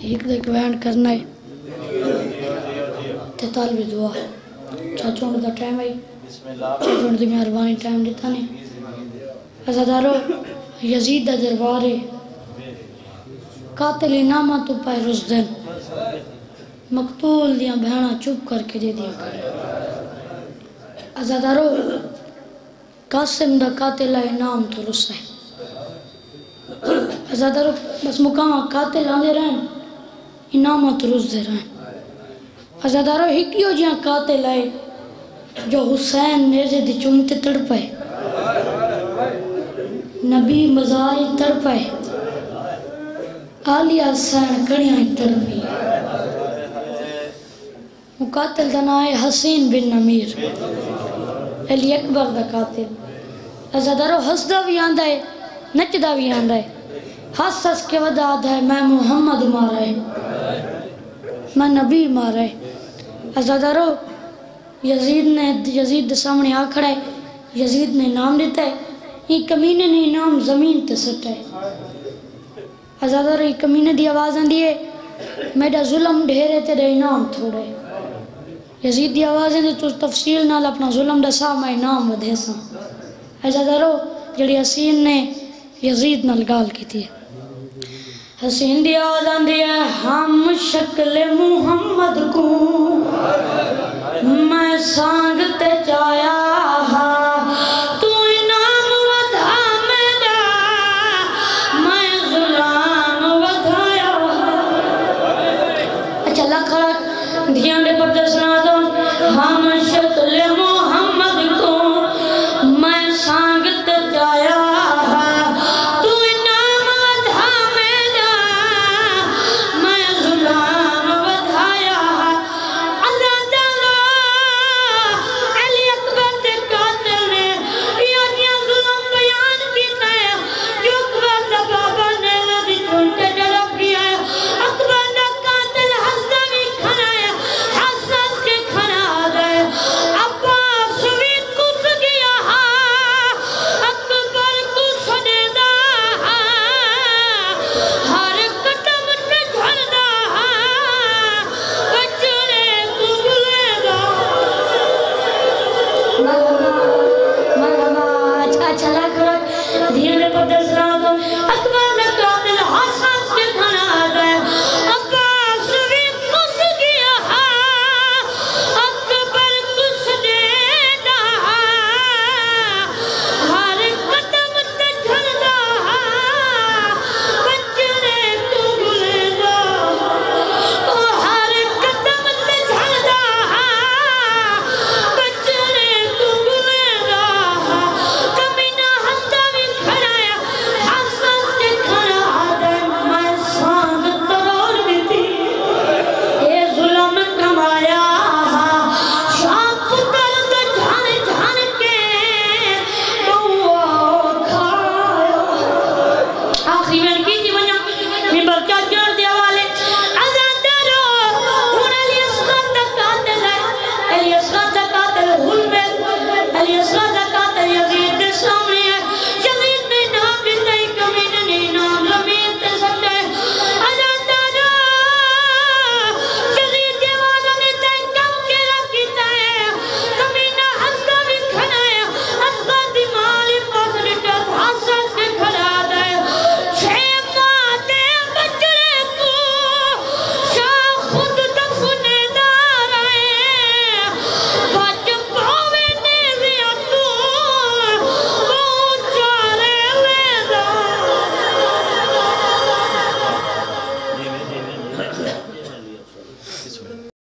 एक देख बयान करना है ते तालबे दुआ चाचों का टाइम है चाचों की मेहरबानी टाइम दिता नहीं अज़ादारो यजीद दा दरबार है कातिल इनामा तो पाए रुज़दन मकतूल दियां बहना चुप करके दे दिया अज़ादारो कासिम दा कातिल इनाम तो रुस्सा है अज़ादारो बस मुकाम कातिल आंदे रहन इनाम तो रुज़दे रहन अज़ादारो हिकियो जिया कातिल है जो हुसैन नेज़े दी चुमते तड़पाए नबी मज़ार तड़पाए आलिया सैन कड़ियां तड़पी मुकातिल दा नाम है हसीन बिन अमीर अली अकबर दा कातिल अज़ादारो हसदा भी आंदा है नचदा भी आंदा है हस हस के वदाद है मैं मोहम्मद मारा है मैं नबी मारा है अज़ादारो यजीद सामने आ खड़ा है यजीद ने नाम देता है ये कमीने ने इनाम जमीन ते सटा है अज़ादारो ये कमीने दी आवाज़ आंदी है मेरा जुल्म ढेर है तेरा इनाम थोड़ा है यजीद दी आवाज़ आंदी तो तफसील नाल अपना जुल्म दसा मैं इनाम वधे सा अज़ादारो जड़ी हसीन ने यजीद नाल गाल की थी हसीन दी आवाज़ आंदी है हम शक्ल मुहम्मद को मैं सांग ते चाया तू इनाम वधा मेरा मैं गुलाम वधाया अच्छा लख ध्यान दे पर सुना दो हम शक्ल मुहम्मद को मैं सांग ते चाया अच्छा लग धीरे पर दस